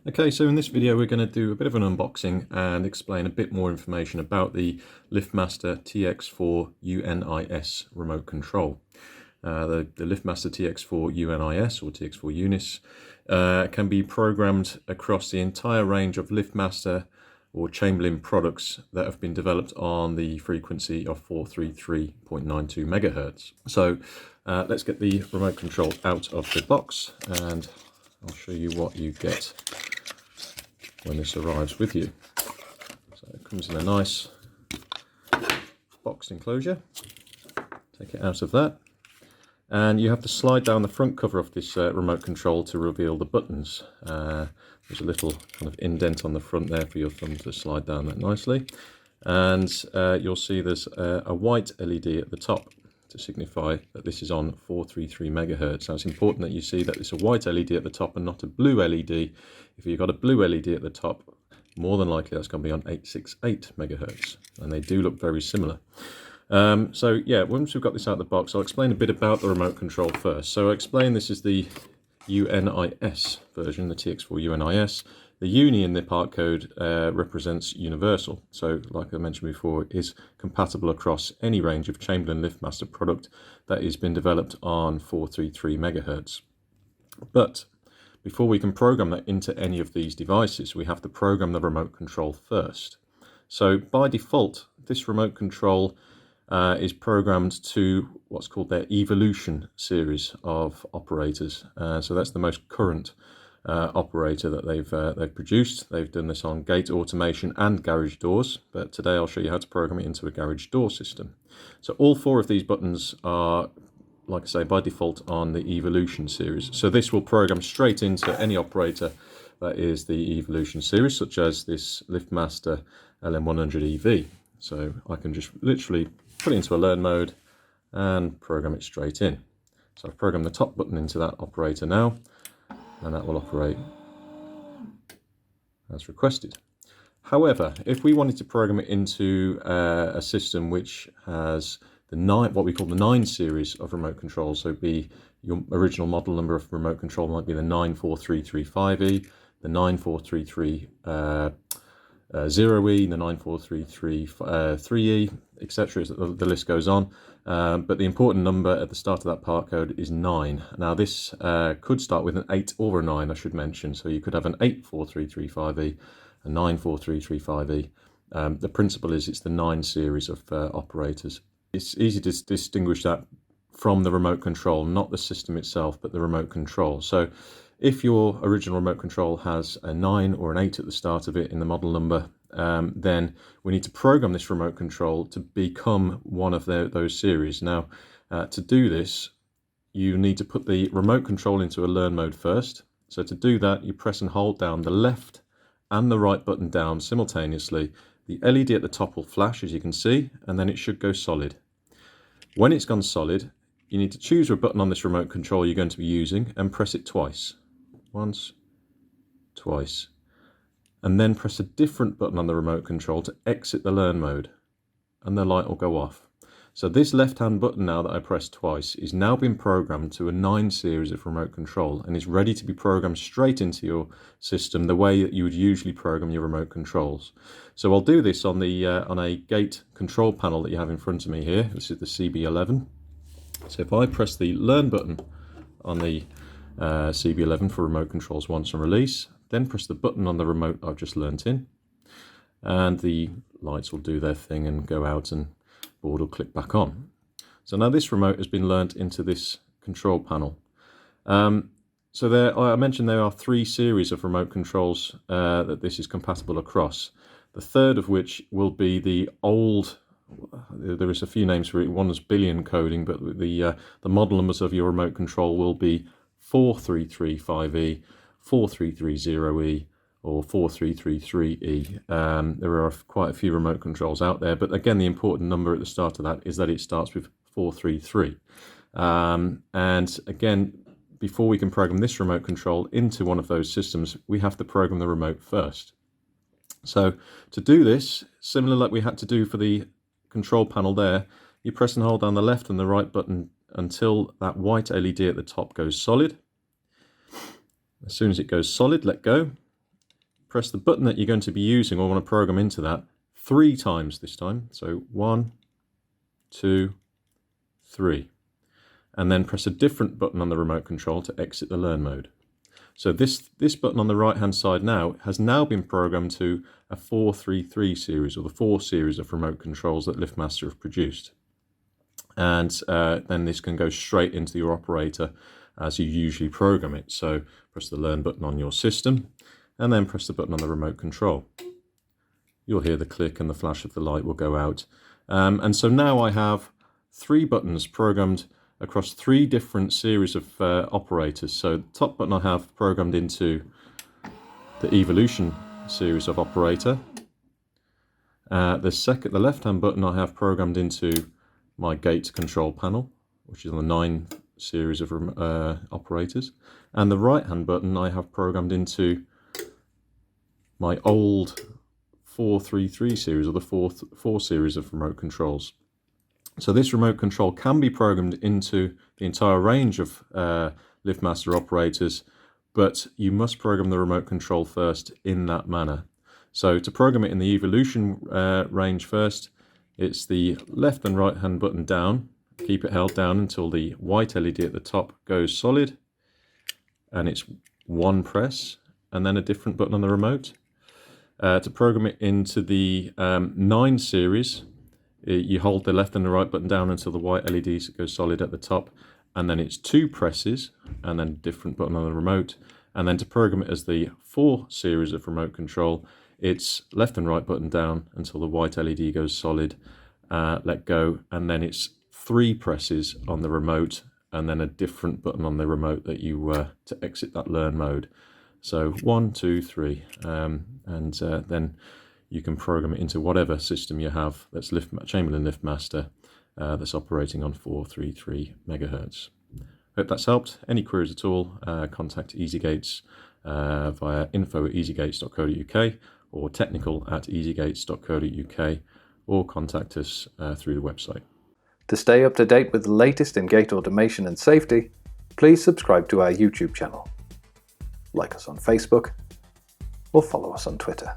Okay, so in this video we're going to do a bit of an unboxing and explain a bit more information about the LiftMaster TX4UNIS remote control. The LiftMaster TX4UNIS or TX4UNIS can be programmed across the entire range of LiftMaster or Chamberlain products that have been developed on the frequency of 433.92 megahertz. So let's get the remote control out of the box and I'll show you what you get when this arrives with you. So it comes in a nice boxed enclosure. Take it out of that, and you have to slide down the front cover of this remote control to reveal the buttons. There's a little kind of indent on the front there for your thumb to slide down that nicely, and you'll see there's a white LED at the top to signify that this is on 433 megahertz. Now it's important that you see that it's a white LED at the top and not a blue LED. If you've got a blue LED at the top, more than likely that's going to be on 868 megahertz, and they do look very similar. So yeah, once we've got this out of the box, I'll explain a bit about the remote control first. So I'll explain this is the UNIS version, the TX4UNIS. The uni in the part code represents universal. So like I mentioned before, it is compatible across any range of Chamberlain LiftMaster product that has been developed on 433 megahertz. But before we can program that into any of these devices, we have to program the remote control first. So by default, this remote control is programmed to what's called their Evolution series of operators. So that's the most current operator that they've produced. They've done this on gate automation and garage doors, but today I'll show you how to program it into a garage door system. So all four of these buttons are, like I say, by default on the Evolution series. So this will program straight into any operator that is the Evolution series, such as this LiftMaster LM100 EV. So I can just literally put it into a learn mode and program it straight in. So I've programmed the top button into that operator now, and that will operate as requested. However, if we wanted to program it into a system which has the what we call the 9 series of remote controls, so be your original model number of remote control might be the 94335E, the 94330E, the 94333E, etc. The list goes on. But the important number at the start of that part code is 9. Now this could start with an 8 or a 9, I should mention. So you could have an 84335E, a 94335E. The principle is it's the 9 series of operators. It's easy to distinguish that from the remote control, not the system itself, but the remote control. So if your original remote control has a 9 or an 8 at the start of it in the model number, then we need to program this remote control to become one of those series. Now, to do this, you need to put the remote control into a learn mode first. So to do that, you press and hold down the left and the right button down simultaneously. The LED at the top will flash, as you can see, and then it should go solid. When it's gone solid, you need to choose a button on this remote control you're going to be using and press it twice. Once, twice. And then press a different button on the remote control to exit the learn mode, and the light will go off. So this left hand button now that I pressed twice is now been programmed to a 9 series of remote control and is ready to be programmed straight into your system the way that you would usually program your remote controls. So I'll do this on the on a gate control panel that you have in front of me here. This is the CB11. So if I press the learn button on the CB11 for remote controls once and release, then press the button on the remote I've just learnt in, and the lights will do their thing and go out and board will click back on. So now this remote has been learnt into this control panel. So there, I mentioned there are 3 series of remote controls that this is compatible across. The third of which will be the old, there is a few names for it, one is billion coding, but the model numbers of your remote control will be 4335E, 4330E, or 4333E. There are quite a few remote controls out there, but again, the important number at the start of that is that it starts with 433. And again, before we can program this remote control into one of those systems, we have to program the remote first. So to do this, similar like we had to do for the control panel there, you press and hold down the left and the right button until that white LED at the top goes solid. As soon as it goes solid, let go, press the button that you're going to be using or want to program into that 3 times this time. So 1, 2, 3. And then press a different button on the remote control to exit the learn mode. So this button on the right hand side now has been programmed to a 433 series, or the 4 series of remote controls that LiftMaster have produced. And then this can go straight into your operator as you usually program it. So press the learn button on your system and then press the button on the remote control. You'll hear the click and the flash of the light will go out. And so now I have 3 buttons programmed across 3 different series of operators. So the top button I have programmed into the evolution series of operator. The left-hand button I have programmed into my gate control panel, which is on the 9 series of operators. And the right-hand button I have programmed into my old 433 series, or the 4 series of remote controls. So this remote control can be programmed into the entire range of LiftMaster operators, but you must program the remote control first in that manner. So to program it in the evolution range first, it's the left and right hand button down. Keep it held down until the white LED at the top goes solid, and it's 1 press and then a different button on the remote. To program it into the 9 series, you hold the left and the right button down until the white LED goes solid at the top, and then it's 2 presses and then a different button on the remote. And then to program it as the 4 series of remote control, it's left and right button down until the white LED goes solid, let go, and then it's 3 presses on the remote and then a different button on the remote that you to exit that learn mode. So 1, 2, 3, and then you can program it into whatever system you have that's Chamberlain LiftMaster that's operating on 433 megahertz. Hope that's helped. Any queries at all, contact EasyGates via info@easygates.co.uk or technical@easygates.co.uk, or contact us through the website. To stay up to date with the latest in gate automation and safety, please subscribe to our YouTube channel, like us on Facebook, or follow us on Twitter.